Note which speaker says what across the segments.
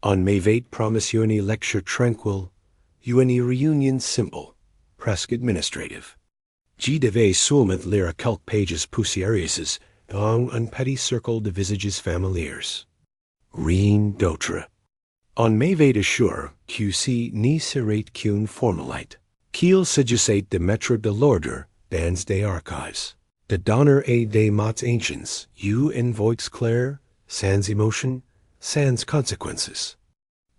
Speaker 1: On Mais, promis uni lecture tranquille, uni reunion simple, presque administrative. G devait seulement lire quelques pages poussiéreuses dans un petit cercle de visages familiers. Rien d'autre. On m'avait assuré que ce ne serait qu'une formalité, qu'il s'agissait de mettre de l'ordre dans des archives, de donner et des mots anciens, une voix claire, sans émotion, sans conséquences.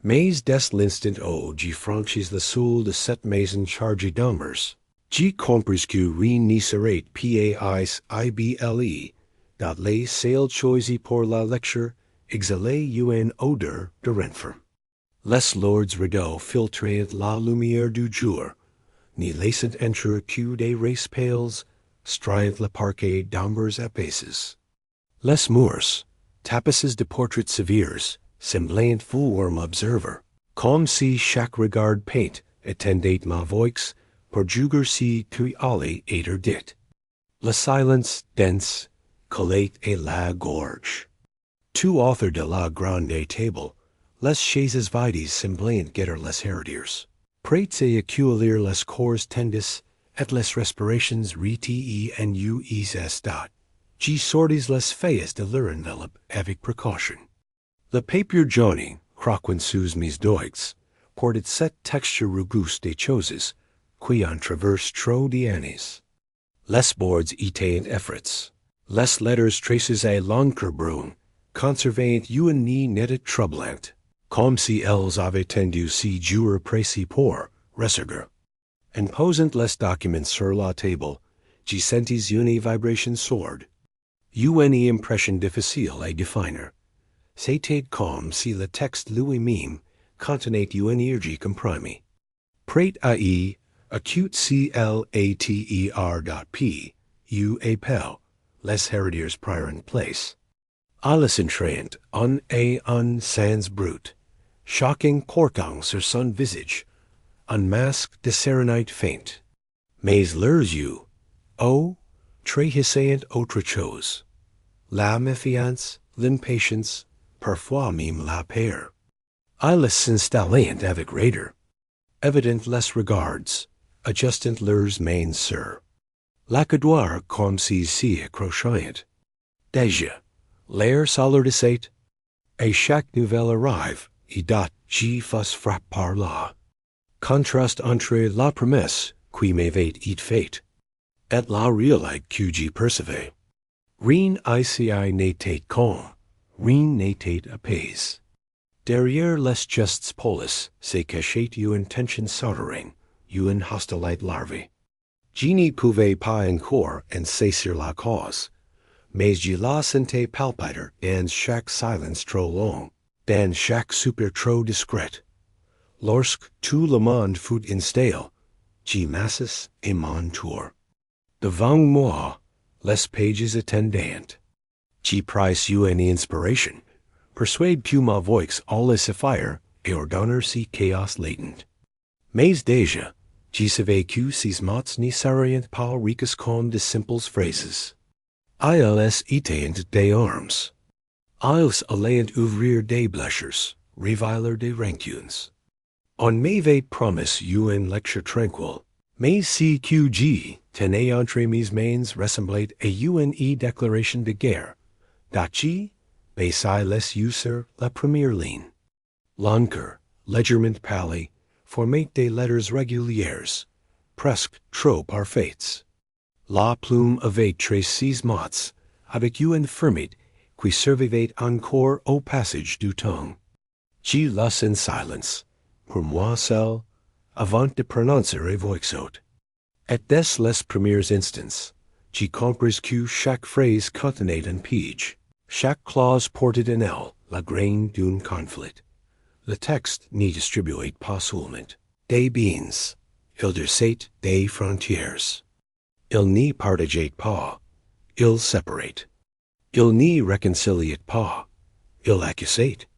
Speaker 1: Mais dès l'instant où j'ai franchi le seuil de cette maison chargée d'hommes, j'ai compris que rien ne serait possible dans les salles choisies pour la lecture exhalait une odeur de renfort. Les lourds rideaux filtraient la lumière du jour, ni laissant entrer que des races pales, strident le parquet d'ombres épaisses. Les murs, tapissés de portraits sévères, semblaient vouloir observer, comme si chaque regard peint attendait ma voix pour juger si tu allais être dit. Le silence dense collait à la gorge. Tout autour de la grande table, les chaises vides semblaient guetter les herediers, prêts à accueillir les corps tendus et les respirations retiées en estat. J'ai sortis les feuilles de leur enveloppe avec précaution. Le papier jaune, croquant sous mes doigts, portait cette texture robuste des choses qui en traversent trop d'années. Les boards étaient effrits. Les lettres tracées à l'encre brune conservaient une nette troublante, comme si elles avaient tendu si jours précis pour ressurgir. En posant les documents sur la table, j'ai senti une vibration sourde, une impression difficile à définir. C'était comme si le texte lui-même contenait une énergie comprimée. Prêt à y acute clater.p, appel, les herediers prirent place. À la entrant, un et un sans brut, shocking portant sur son visage, un masque de sérénité feinte. Mais leurs yeux, oh, trahissaient autre chose. La méfiance, l'impatience, parfois même la peur. Ils s'installaient avec raideur, évident les regards, adjustant leurs mains sur l'accoudeur comme s'y accrochaient. Déjà, l'air s'alourdissait, et chaque nouvelle arrive, et dot j'y fus frappé par là. Contraste entre la promesse qui m'avait été faite, et la réalité que j'y percevais. Rien ici n'était calme, rien n'était apaisé. Derrière les gestes polis se cachait une tension souterraine, une hostilité larvée. Je n'y pouvais pas encore en saisir la cause, mais je la sentais palpiter dans chaque silence trop long, dans chaque soupir trop discret. Lorsque tout le monde fut installé, je m'assis à mon tour. Devant moi, les pages attendaient. Je pris une inspiration, persuade que ma voix allait suffire et ordonner ce chaos latent. Mais déjà, je savais que ces mots ne seraient pas riches comme de simples phrases. Ils étaient des armes. Ils allaient ouvrir des blessures, reviler des rancunes. On m'avait promis une lecture tranquille, mais ce que je tenais entre mes mains ressemblait à une déclaration de guerre, dont je baissai les yeux sur la première ligne. L'encre, légèrement pâlie, formait des lettres régulières, presque trop parfaites. La plume avait tracé ces mots avec une fermeté qui survivait encore au passage du temps. Je las en silence, pour moi seul, avant de prononcer à voix haute. Et dès les premiers instants, je compris que chaque phrase contenait un piège. Chaque clause portait en elle la graine d'un conflit. Le texte n'y distribuait pas seulement des biens, il dressait des frontières. Il n'y partageait pas, il séparait. Il n'y réconciliait pas, il accusait.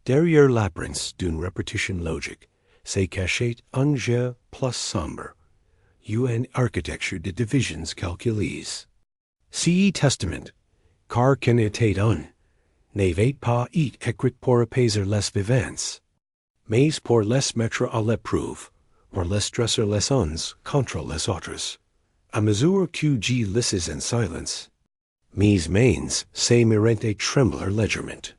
Speaker 1: Derrière l'apparence d'une répétition logique se cachait un jeu plus sombre, une architecture de divisions calculées. Ce testament, car qu'en était un, N'avait pas et écrit pour apaiser les vivants. Mais pour les mettre à l'épreuve, pour les dresser les uns contre les autres. À mesure que G lisses en silence, mes mains se mirent trembler légèrement.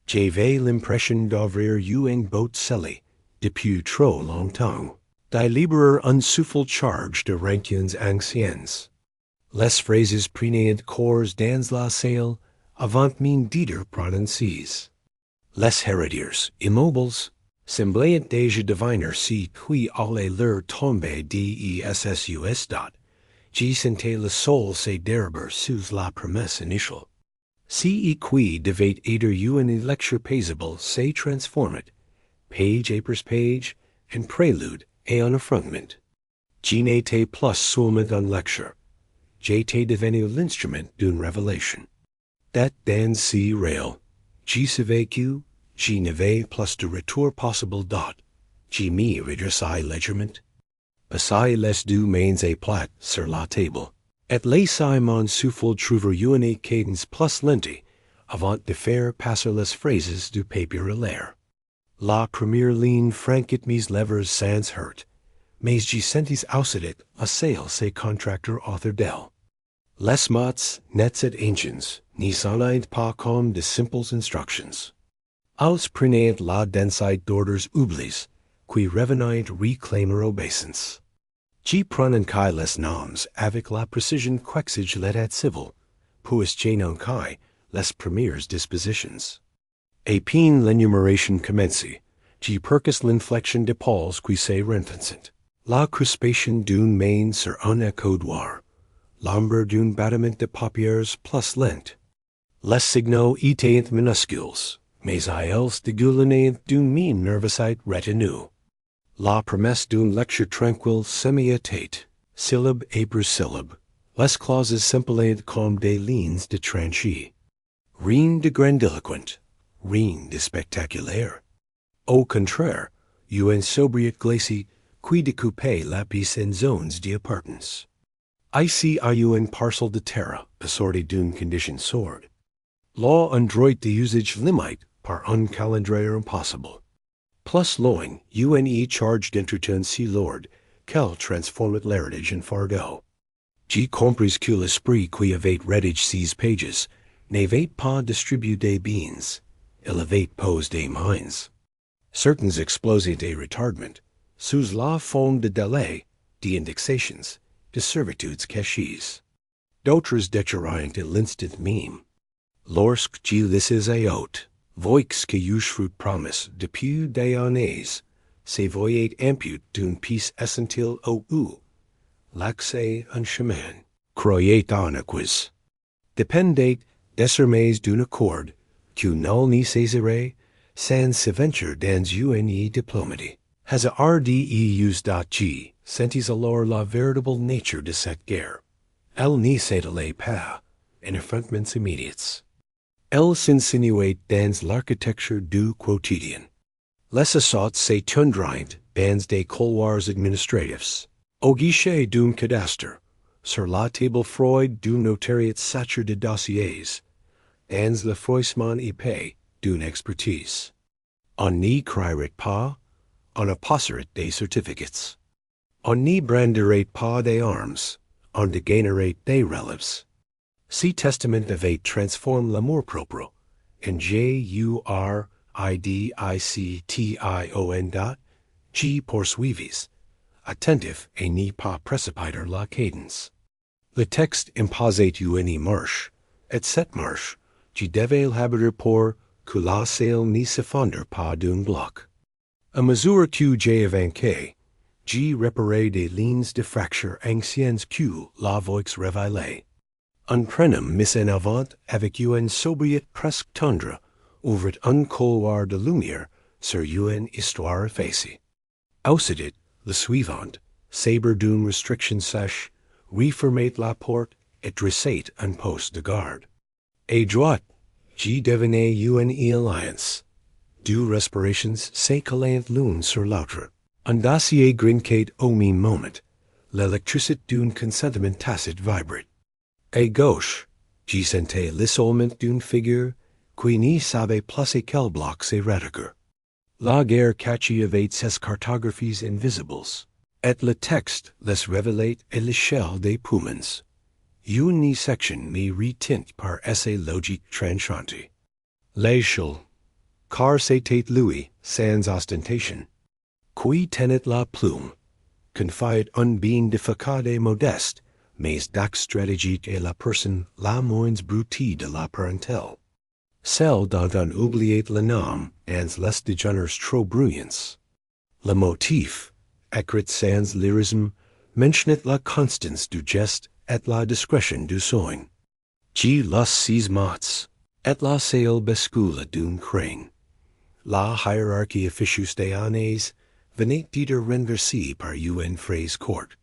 Speaker 1: J'avais l'impression d'ouvrir une botte scellée depuis trop longtemps. Die libérer un souffle charge de rancunes anciennes. Les phrases prenaient corps dans la salle avant min dider prononcies. Les héritiers, immobiles, semblaient déjà deviner si puis allait leur tomber dessus. J'y sentais le sol se dérober sous la promesse initiale. Si et qui devait être une lecture paisible se transformait, page après page, en prélude et en affrontement. J'y n'étais plus seulement une lecture. J'étais devenu l'instrument d'une révélation. Dat dans si réel, j'y savais que j'y n'avais plus de retour possible dot. J'y m'y redressai légèrement. Passai les deux mains et plats sur la table. Et laissai mon souffle trouver une cadence plus lente avant de faire passer les phrases du papier à l'air. La première ligne franquit mes lèvres sans hurt, mais j'y sentis aussitôt à celle se contracter autour d'elle. Les mots nets et anciens n'y sonnaient pas comme de simples instructions. Als prenaient la densité d'ordres oublis, qui revenaient réclamer obeisance. J'y prononçai les noms avec la précision qu'exige l'état civil, puis j'énonçai les premières dispositions. A peine l'énumération commencée, j'y percus l'inflexion d'épaules qui se renforcent. La crispation d'une main sur un accoudoir, l'ombre d'un battement de paupières plus lent. Les signaux étaient minuscules, mais à elles dégoulinaient d'une mine nerveusite retenue. La promesse d'une lecture tranquille semi-étate, syllabe après syllabe, les clauses s'impalaient comme des lignes de tranchée. Rien de grandiloquent, rien de spectaculaire. Au contraire, une sobriété glacée qui découpait la pièce en zones d'importance. Ici a une parcelle de terre assortie d'une condition sourde. Law un droit de usage limite par un calendrier impossible. Plus loin, une charge d'entretien si lourde qu'elle transformait l'héritage en fardeau. J'ai compris que l'esprit qui avait rédigé ces pages n'avait pas distribué des biens, il avait posé des mains. Certains explosaient des retardements, sous la forme de délais, d'indexations, de servitudes cachées. D'autres déchirant l'instant même. Lorsque j'y lisses à haute, voix que j'eus promis depuis des années, se voyait impute d'une pièce essentielle au ou, l'accès un chemin, croyait en acquis. Dépendait désormais d'un accord, que nul n'y saisirait, sans s'aventure dans une diplomatie. Has a RDEUs.G sentis alors la véritable nature de cette guerre. Elle n'y s'étalait pas, en affrontements immédiats. Elle s'insinuait dans l'architecture du quotidien. Les assauts se tundrent dans des couloirs administratifs, au guichet d'un cadastre, sur la table froide d'un notariat saturé de dossiers, dans le froissement épais d'une expertise. On n'y crierait pas, on apposerait des certificats. On n'y brandirait pas des armes, on dégainerait des relèves. Si testament avait transformé l'amour-propre en juridicton. J'y poursuivis, attentif et n'y pas précipiter la cadence. Le texte imposait une marche, et cette marche, j'y devais l'habiter pour que la salle n'y s'effondre pas d'un bloc. À mesure que j'ai avancé, j'y réparais des lignes de fracture anciennes que la voix révélait. Un prénom mis en avant avec une sobriété presque tendre ouvrit un couloir de lumière sur une histoire effacée. Aussitôt, le suivant, sabre d'une restriction sèche, refermait la porte et dressait un poste de garde. À droite, j'y devinais une alliance. Deux respirations se collaient l'une sur l'autre. Un dossier grinquait au même moment. L'électricité d'un consentement tacite vibrait. À gauche, j'y sentais l'isolement d'une figure qui ni save plus quel bloc se rediger. La guerre cachée evade ses cartographies invisibles, et le texte les révélate à l'échelle des poumons. Une section me retint par essai logique tranchante. L'échelle, car c'était lui, sans ostentation. Qui tenait la plume, confiait un bien difficile et modeste, mais d'acte stratégique et la personne la moins brutie de la parentèle. Celle dont on oubliait le nom ans les dégénères trop bruyants. Le motif, écrit sans lyrisme, mentionnait la constance du geste et la discrétion du soin. Qui los six mots, et la saille bascule d'un crane. La hiérarchie officius des années venait d'être renversée par une phrase courte.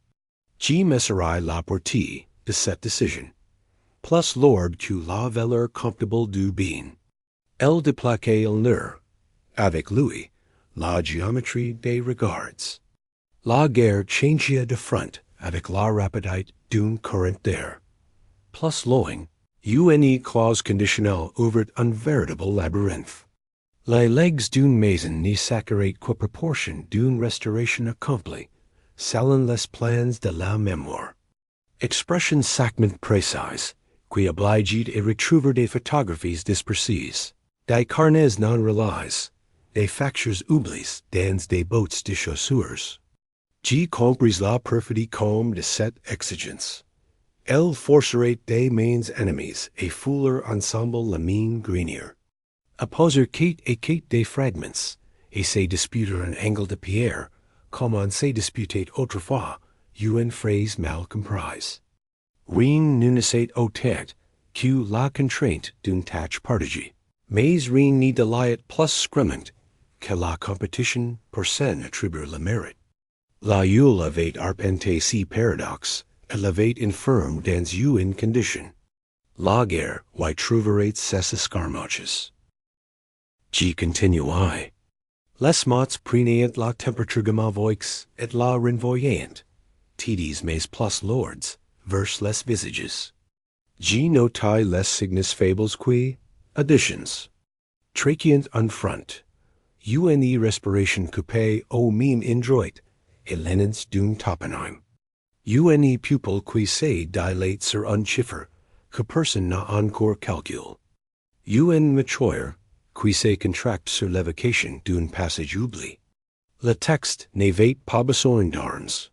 Speaker 1: Qui messerai la portée de cette décision, plus l'ordre que la valeur comptable du bien. Elle déplaquait l'honneur, avec lui, la géométrie des regards. La guerre changea de front avec la rapidité d'un courant d'air. Plus loin, une clause conditionnelle ouvrit un véritable labyrinthe. Les legs d'une maison n'y s'accurate qu'aux proportions d'une restauration accomplie, selon les plans de la mémoire. Expression sacrament précise, qui obliged à retrouver des photographies disperses, des carnets non relais, des factures oublies dans des bottes de chaussures. Qui compris la perfidie comme de cette exigence. Elle forcerait des mains ennemies et fouler ensemble la mine grenier. Opposer quête et quête des fragments, et se disputer un angle de pierre, comme on se disputait autrefois, une phrase mal comprise. Rien n'unissait au tête, que la contrainte d'une tâche partagée. Mais rien n'y déliait plus screment, que la compétition pour s'en attribuer le mérite. La Yule avait arpenté si paradoxe, elle avait infirme dans une condition. La guerre, y trouverait ses escarmouches. Qui continua. Les mots prenaient la température de ma voix et la renvoyant. Tidis mais plus lords, vers les visages. Qui notai les signes fables qui, additions. Tracheant en front. Une respiration coupée au mime indroit, et l'ennence d'un toponym. Une pupille qui se dilate sur un chiffre, que personne n'a encore calcule. Une mature, qui se contracte sur l'évocation d'un passage oubli. Le texte n'avait pas besoin d'armes.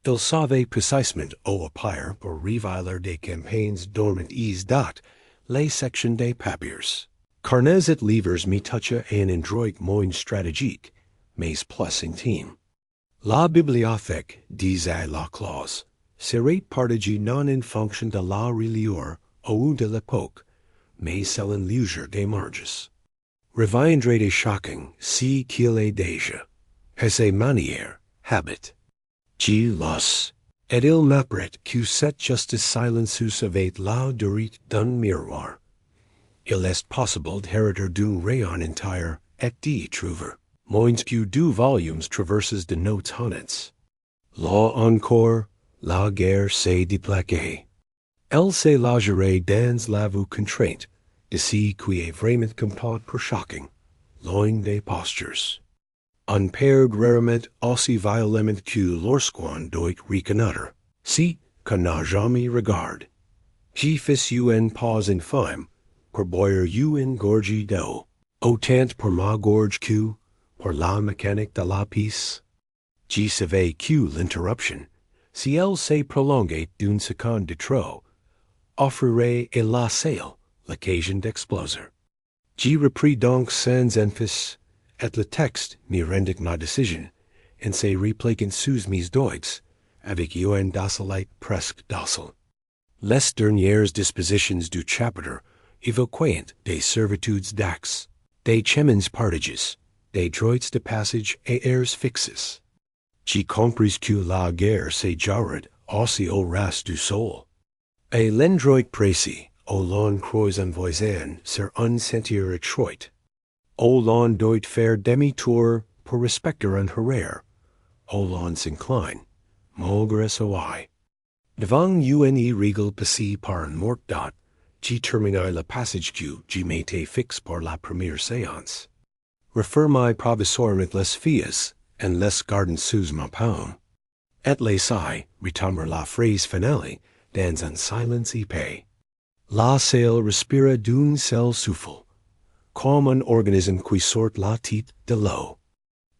Speaker 1: Il savait précisément où appuyer pour révéler des campagnes dormantes dont les sections des papiers. Carnets et livres me toucha un endroit moins stratégique, mais plus intime. La bibliothèque, disait la clause, serait partagée non en fonction de la reliure ou de l'époque, mais selon l'usure des marges. Reviendrait des shocking si qu'il est déjà, et ses manières, habit. Qui los, et il m'apprit que cette justice silencieuse avait la durite d'un miroir. Il est possible d'hériter d'un rayon entire et d'y trouver, moins que 2 volumes traverses de notes honnêtes. Là encore, la guerre s'est déplaquée. Elle se logerait dans la vue contrainte, de ce qui est vraiment complet pour shocking, loin des postures. On perd rarement aussi violemment que lorsqu'on doit reconnaître, si qu'on n'a jamais regardé. Qui fis une pause infime, pour boire une gorgée d'eau, autant pour ma gorge que pour la mécanique de la pièce. Qui savait que l'interruption, si elle se prolongeait d'une seconde de trop, offrirait à la salle l'occasion d'exploser. Qui repris donc sans emphasis, et le texte me rendit ma décision, en se repliquant sous mes doigts, avec une docilité presque docile. Les dernières dispositions du chapitre évoquant des servitudes d'axe, des chemins partages, des droits de passage et airs fixes. Qui compris que la guerre se jarret aussi au ras du sol. Et l'endroit précis, où l'on croise un voisin sur un sentier étroit, où l'on doit faire demi-tour pour respecter un horaire, où l'on s'incline, malgré soi. Devant une règle passée par un mort dot, Qui termine le passage Q, qui m'était fixe par la première séance. Refer my provisoire mit les filles, and les garden sous ma paume. Et les I, retomber la phrase finale, dans un silence épais. La salle respira d'un seul souffle, comme un organisme qui sort la tête de l'eau.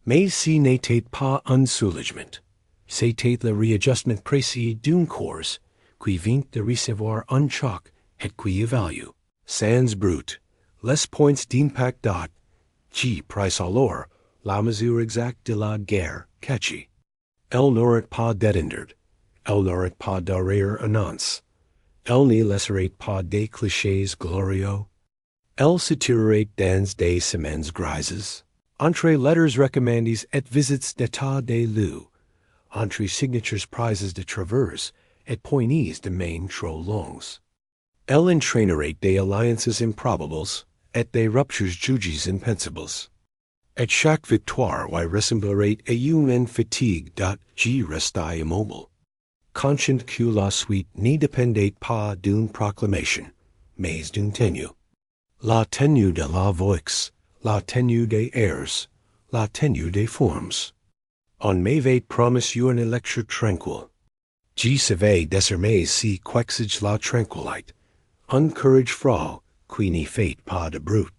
Speaker 1: Mais si n'était pas un soulagement, c'était le réajustement précis d'un corps qui vient de recevoir un choc et qui évalue, sans brute, les points d'impact dot, qui price alors la mesure exacte de la guerre, cachée. Elle n'aurait pas d'étendard, elle n'aurait pas d'arrière annonce, elle ne laisserait pas des clichés glorieux, elle se tirerait dans des semaines grises, entre letters recommandées et visites d'état des lieux, entre signatures prises de traverse et poignées de main trop longues. Elle entraînerait des alliances improbables et des ruptures jugées impensables. At chaque victoire y ressemblerait à une fatigue dot qui restait immobile. Conscient que la suite ne dépendait pas d'une proclamation, mais d'une tenue. La tenue de la voix, la tenue des airs, la tenue des formes. On m'avait promis une lecture tranquille. Je savais désormais si qu'exige la tranquillité. Un courage froid, qui n'y fait pas de brute.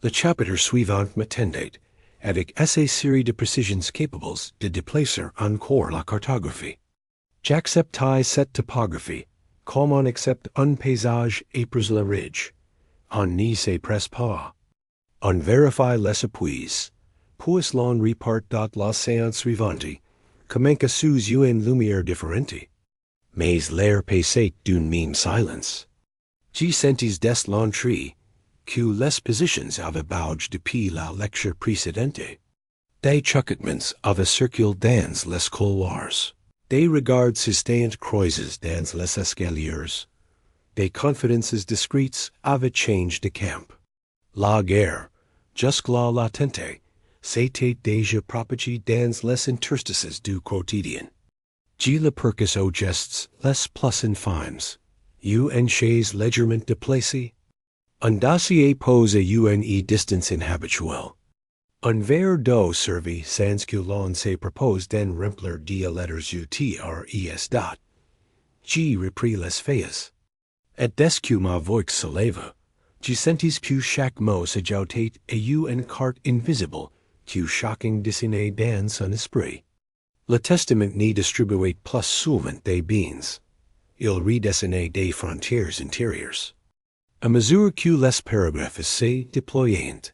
Speaker 1: Le chapitre suivant m'attendait, avec assez série de précisions capables de déplacer encore la cartographie. J'acceptais cette topographie, comme on accepte un paysage épres la ridge. On n'y se presse pas. On vérifie les appuis, puis l'on repart dans la séance suivante, comme que sous une lumière différente. Mais l'air passait d'une même silence. Je sentis des l'entrée, que les positions avaient bougé depuis la lecture précédente. Des chuchotements avaient circulé dans les couloirs. Des regards sustained croises dans les escaliers. Des confidences discrètes avaient changé de camp. La guerre, jusque-là latente, s'était déjà propagée dans les interstices du quotidien. Je le percus aux gestes les plus infimes. Une chaise légèrement déplacée. Un dossier posé à une distance inhabituelle. Un verre d'eau servi sans que l'on se propose d'en remplir de lettres UTRES dot. Je repris les faits. Et dès que ma voix se leva, je sentis que chaque mot s'ajoutait à une carte invisible que chacun dessinait dans son esprit. Le testament n'y distribuait plus souvent des biens. Il redessinait des frontières intérieures. À mesure que les paragraphes se déployaient,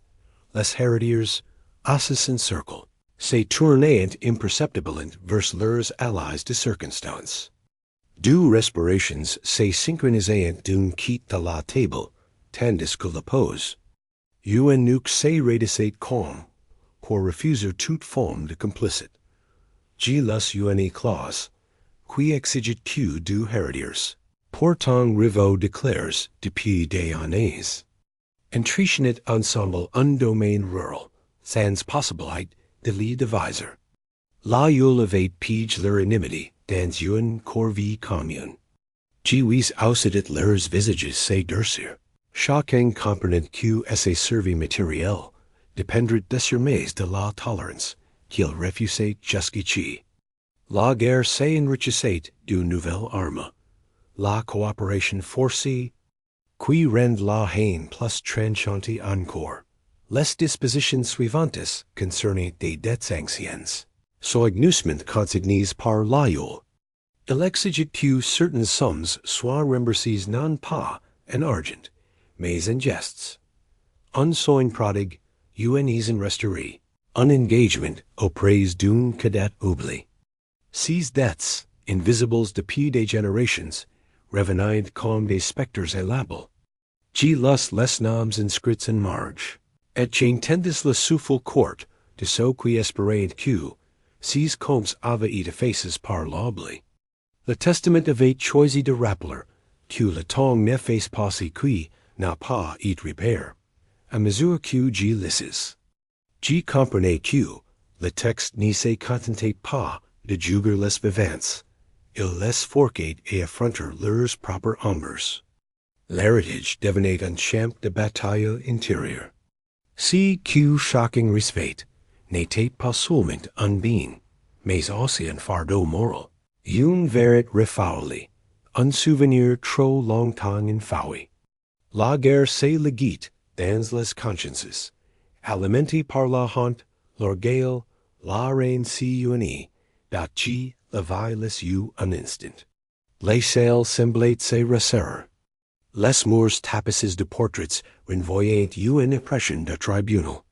Speaker 1: les héritiers, assis en cercle, se tournaient imperceptiblement vers leurs alliés de circonstance. Deux respirations se synchronisaient d'une quitte de la table, tandis que la pause. Une nuque se redessait calme, pour refuser toute forme de complicite. Je les une clause, qui exigeait que deux héritiers, pourtant rivaux de clercs depuis des années, entretenaient ensemble un domaine rural, sans possibilité de l'y diviser. Là ils avaient pigé leur inimity dans une corvée commune. Je vis aussitôt leurs visages se durcir. Chacun comprenait que ce service matériel dépendrait désormais de la tolérance qu'il refusait jusqu'ici. La guerre s'enrichissait d'une nouvelle arme. La coopération forcée, qui rend la haine plus tranchante encore. Les dispositions suivantes concernaient des dettes anciennes, soigneusement consignées par l'AIOL. Il exigeait que certaines sommes soient remboursées non pas en argent, mais en gestes. Un soin prodigue, une en resterie, un engagement auprès d'un cadet oublié. Ces dettes, invisibles depuis des générations, revenaient comme des spectres ailables. Je les noms inscrits en marge, et j'entendis le souffle court de ceux qui espéraient que ces comptes avaient été effacés par l'oubli. Le testament avait choisi de rappeler que le temps n'efface pas ce qui n'a pas été repéré, à mesure que je lisais. Je comprenais que le texte ne se contentait pas de juger les vivants, il les forçait à affronter leurs propres ombres. L'héritage devenait un champ de bataille intérieur. Si que shocking respect n'était pas seulement un bien, mais aussi un fardeau moral. Une verite refoulée, un souvenir trop longtemps enfoui. La guerre c'est le guide dans les consciences, alimenté par la honte, l'orgueil, la reine si unie, d'atchi la vie les you un instant. Les sales semblaient se resserrer. Les murs tapisses de portraits renvoyaient une impression de tribunal.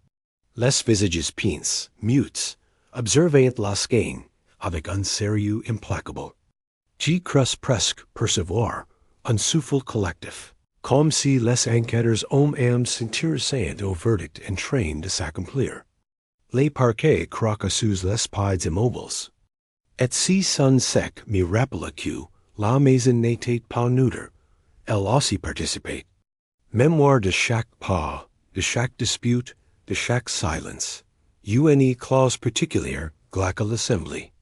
Speaker 1: Les visages peints, mutes, observaient la scène avec un sérieux implacable. J'y crus presque percevoir un souffle collectif, comme si les enquêteurs eux-mêmes s'intéressaient au verdict en train de s'accomplir. Les parquets croquaient sous les pieds immobiles. Et si son sec me rappela que la maison n'était pas neutre, elle aussi participait. Mémoire de chaque pas, de chaque dispute, de chaque silence. Une clause particulière glaque l'Assemblée.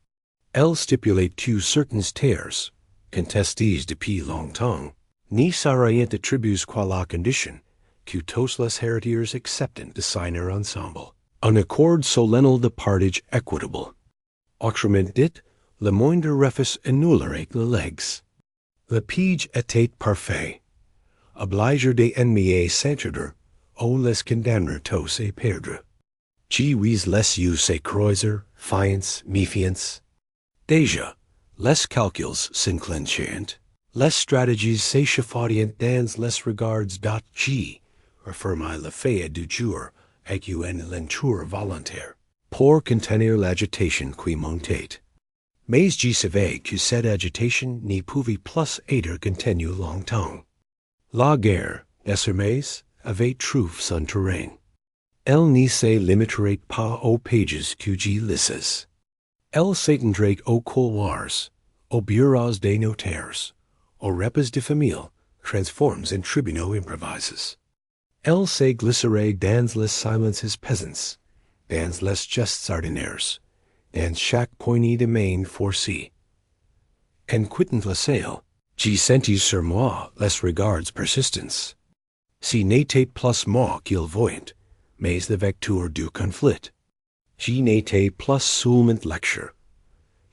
Speaker 1: Elle stipulait que certaines terres, contestées depuis longtemps, n'y seraient attribuées qu'à la condition que tous les héritiers acceptent de signer ensemble un accord solennel de partage équitable. Autrement dit, le moindre refus annulerait le legs. Le pige était parfait. Obliger des ennemis s'entendre, ou les condamner tous à perdre. Qui vis les yeux se croiser, fiance, méfiance. Déjà, les calculs s'inclenchent, les stratégies s'échafaudent dans les regards qui affirment le fait du jour avec une lenteur volontaire, pour contenir l'agitation qui montait. Mais j'y savais que cette agitation n'y pouvait plus être contenue longtemps. La guerre, désormais, avait trouvé son terrain. Elle n'y se limiterait pas aux pages que j'y lisais. Elle s'étendrait aux couloirs, aux bureaux des notaires, aux repas de famille, transformes en tribunaux improvisés. Elle se glisserait dans les silences pesants, dans les gestes ordinaires, dans chaque poignée de main forcée. En quittant la salle, j'y sentis sur moi les regards persistants. Si n'était plus moi qu'ils voyaient, mais le vecteur du conflit. J'y n'étais plus seulement lecture.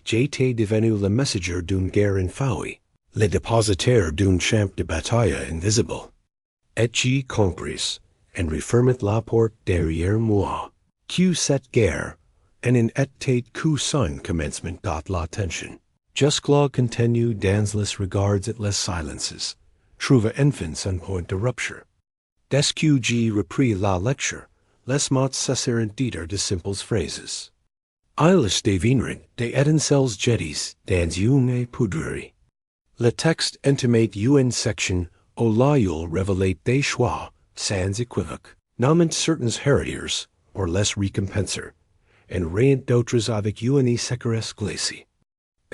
Speaker 1: J'étais devenu le messager d'une guerre infouie, le dépositaire d'un champ de bataille invisible. Et j'y compris, en refermant la porte derrière moi, que cette guerre, en était que son commencement dot l'attention. Jusque-là continue dans les regards et les silences, trouva enfin un point de rupture. Dès que j'y repris la lecture, les mots cessèrent d'être de simples phrases. Ils devinrent des étincelles jetties dans une poudrerie. Le texte intimate une section où l'aïeul révélait des choix sans équivoque, nommant certains héritiers pour les récompenser, en rien d'autres avec une sécuresse glacée.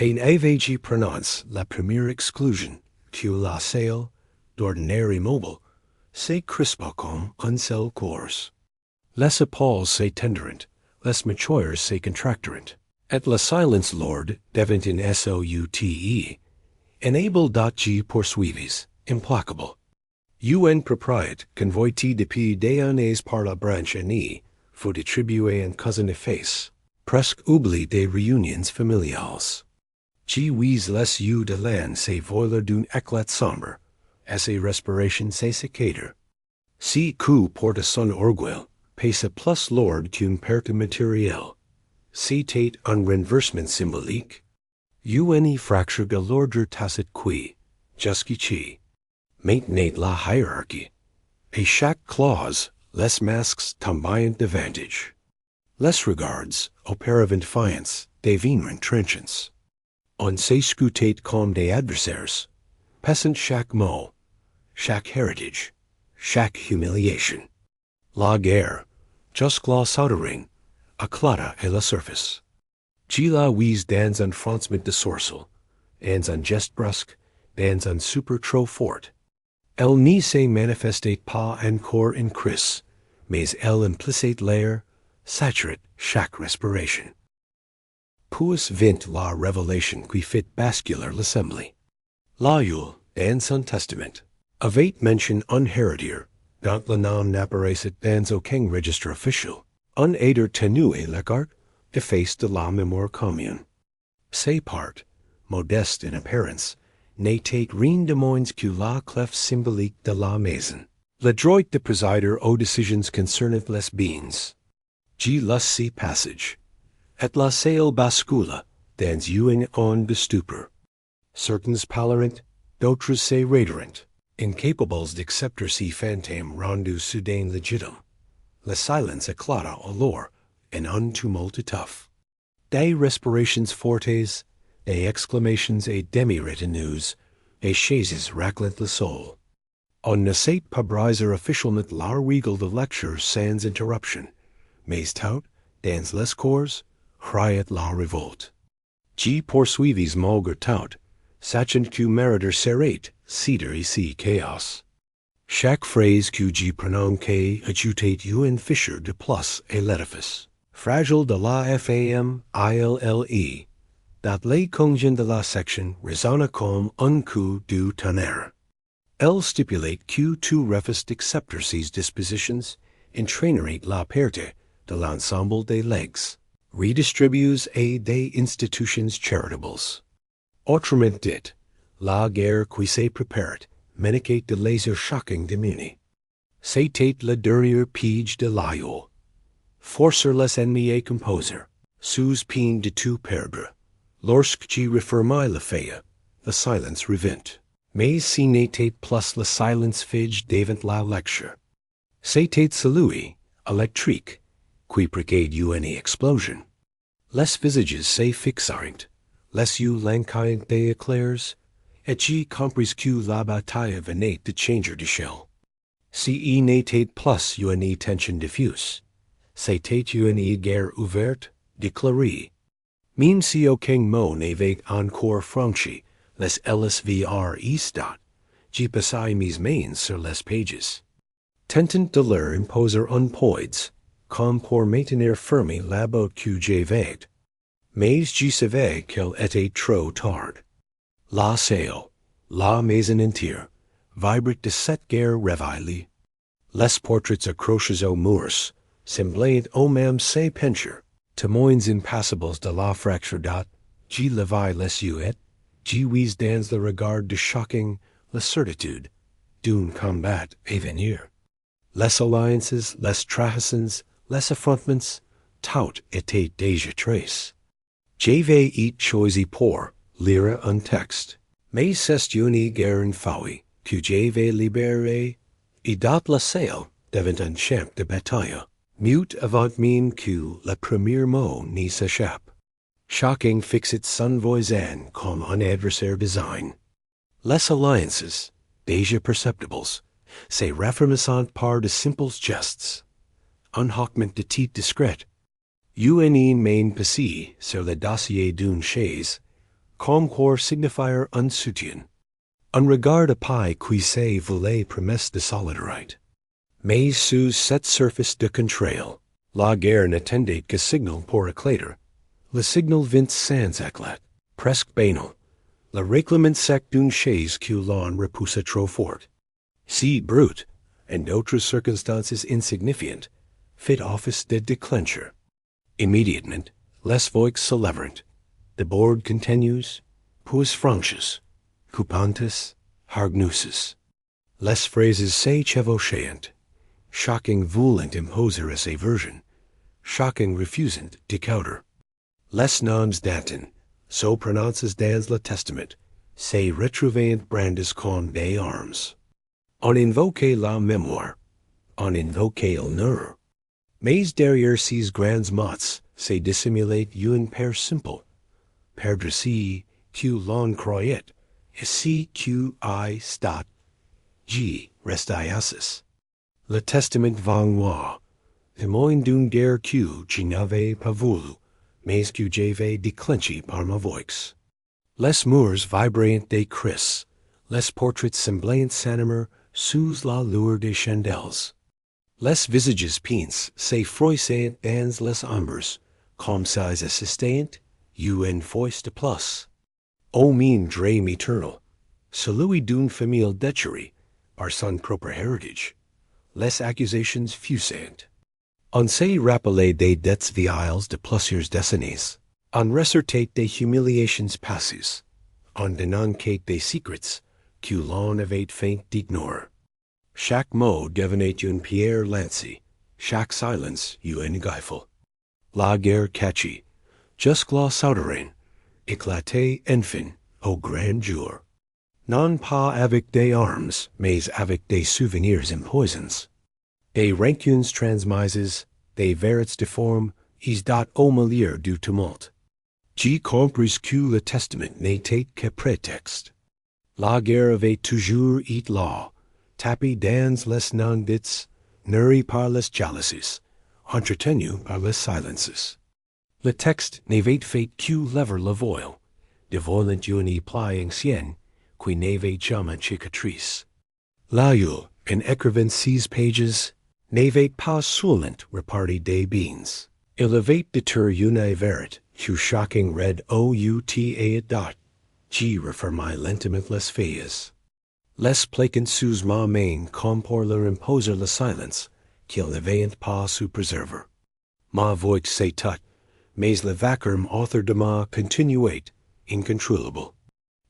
Speaker 1: En avait-j'y prononce la première exclusion que la salle, d'ordinaire immobile, se crispa comme un seul course. Les épaules se tenderent, les mâchoires se contracterent, et le silence lourd devint un soute, enable d'y poursuivis, implacable. Un propriété convoité depuis des années par la branche aînée, fut attribué en cousin efface, presque oubli des réunions familiales. J'y vis les yeux de l'âne se voiler d'un éclat sombre, et ses respirations se saccadèrent. Si que porte son orgueil, pèse plus lourd qu'une perte matérielle. C'était un renversement symbolique. Une fracture de l'ordre tacite qui, jusqu'ici, maintenait la hiérarchie. Et chaque clause, les masques tombaient davantage. Les regards, auparavant fiants, devinrent trenchants. On s'escoutait comme des adversaires, pesant chaque mot, chaque héritage, chaque humiliation. La guerre, jusque-là sourdering, éclata à la surface. J'y la vis dans un froncement de sourcils, dans un geste brusque, dans un souper trop fort. Elle n'y se manifestait pas encore en crise, mais elle implicitait l'air, saturait chaque respiration. Puis vint la révélation qui fit basculer l'Assemblée. L'aïeul, dans son testament, Avate mention unheredier, dont la non n'apparaissait dans aucun registre official, un aider tenue la carte, efface de la mémoire commune. Ces part, modeste in appearance, n'était rien de moins que la clef symbolique de la maison. Le droit de présider aux décisions concernant les biens. G. Lucy passage. Et la salle bascula, dans une on de stupor. Certains parleront, d'autres se raideront, incapables d'accepter si fantôme rendu soudain légitime. Le silence éclata alors, en un tumulte étouffe. Des respirations fortes, des exclamations et demi-retenues, et chaises raclent le sol. On ne sait pas briser officiellement la règle de lecture sans interruption, mais tout, dans les cours, criait la révolte. G. poursuivis malgré tout, sachant que meritor serait, cedar ici chaos. Chaque phrase que G. prononçait ajoutait une fissure de plus à l'édifice. Fragile de la femme, ille, dat les congens de la section résonna comme un coup du tonnerre. Elle stipulate que tout refus d'accepter ces dispositions entraînerait la perte de l'ensemble des legs, redistribués et des institutions charitables. Autrement dit, la guerre qui se prépare meniquait de laser shocking démunis. C'était le dernier page de l'aïeul. Forcer les ennemis et composer, sous peine de tout perdre. Lorsque j'y refermai le fait, the silence revint. Mais si n'était plus le silence fige devant la lecture. C'était celui, électrique, qui précède une explosion. Les visages se fixarent, les yeux languirent des éclairs, et j'y compris que la bataille venait de changer d'échelle. Si y n'était plus une tension diffuse, c'était une guerre ouverte, déclarée. Même si aucun mot n'avait encore franchi les LSVR istat, j'y passai mes mains sur les pages. Tentant de leur imposer un poids, comme pour maintenir ferme la botte que j'avais. Mais j'y savais qu'elle était trop tard. La salle, la maison entière, vibre de cette guerre réveillée. Les portraits accrochés aux murs, semblaient eux-mêmes se pencher, témoins impassibles de la fracture date, j'y levai les yeux et j'y vis dans le regard de shocking la certitude d'un combat à venir. Les alliances, les trahisons, les affrontements, tout était déjà tracé. J'avais été choisi pour lire un texte, mais c'est une guerre infouie que j'avais libéré, et dont la salle devint un champ de bataille, mute avant même que le premier mot n'y s'échappe. Shocking fixait son voisin comme un adversaire désign. Les alliances, déjà perceptibles, se raffermissant par de simples gestes. Un hoquement de tête discret. Une main passée sur le dossier d'une chaise, comme quoi signifier un soutien. Un regard épais qui se voulait promesse de solidarité. Mais sous cette surface de contrail, la guerre n'attendait que signal pour éclater. Le signal vint sans éclat, presque banal. Le règlement sec d'une chaise que l'on repoussa trop fort. Si brute, and d'autres circonstances insignifiant, fit office de déclencher. Immediatement, les voix se lèverent. The board continues, puis franches, coupantes, hargneuses. Les phrases se chevauchant. Shocking voulant imposer a aversion, shocking refusant decoder. Les noms d'Anton, so prononces dans le testament, se retrouvant brandes con des armes. On invoquait la mémoire, on invoquait l'honneur. Mais derrière ces grands mots se dissimulait une paire simple, perdre si que l'on croyait, et si que I stat, G restaiassis. Le testament vangua, témoin d'une guerre que je n'avais pas voulu, mais que j'avais déclenché par ma voix. Les murs vibrant des cris, les portraits semblant s'animer sous la lueur des chandelles. Les visages peints se froissaient dans les ombres, comme s'ils assistaient une fois de plus. Ô mine drame éternel, celui d'une famille déchirée, our son proper heritage, les accusations fusant. On se rappelait des dettes viles de plusieurs décennies, on ressertate des humiliations passées, on dénoncate des secrets que l'on avait feint d'ignorer. Chaque mot devenait une pierre lancée, chaque silence une gifle. La guerre cachée, jusqu'à souterrain, éclatait enfin au grand jour. Non pas avec des armes, mais avec des souvenirs empoisons. Des rancunes transmises, des verets difformes, is dat au milieu du tumulte. J'ai compris que le testament n'était que prétexte. La guerre avait toujours été là, tapis dans les non-dits, nourri par les jalousies, entretenu par les silences. Le texte n'avait fait que lever le voile, dévoilant une plaie ancienne, qui n'avait jamais cicatrice. L'ayule, en écrivant 6 pages, n'avait pas seulement reparti des beans. Il avait déter une vérité, que shocking red outa dot, qui refermait lentement les feuilles. Les plaquant sous ma main comme pour leur imposer le silence, qu'il n'avait pas su préserver. Ma voix s'éteint, mais le vacarme author de ma continuait, incontrôlable.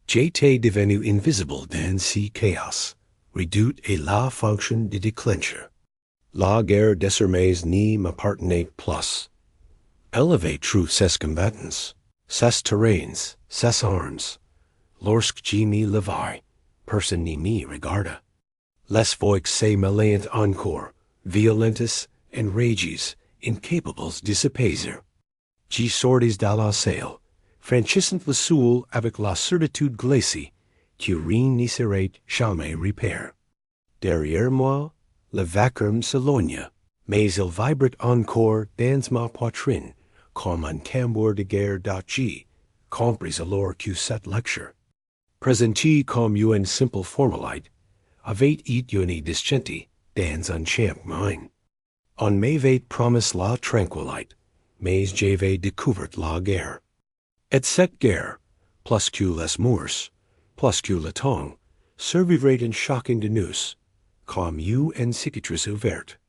Speaker 1: J'étais devenu invisible dans ce chaos, réduit à la fonction de déclencher. La guerre désormais ne m'appartenait plus. Elle avait trouvé ses combattants, ses terrains, ses armes. Lorsque je me levai, personne ne me regarda. Les voix se mêlaient encore, violentes, enragées, incapables de s'apaiser. Je sortis de la salle, franchissant le Soule avec la certitude glacée que rien ne serait jamais repair. Derrière moi, le vacarme s'éloigna, mais il vibrait encore dans ma poitrine comme un tambour de guerre d'G, compris alors que cette lecture, présentée comme une simple formalité, avait été une discente dans un champ mine. On m'avait promis la tranquillité, mais j'avais découvert la guerre. Et cette guerre, plus que les morts, plus que le temps, servirait en chacun de nous, comme une cicatrice ouverte.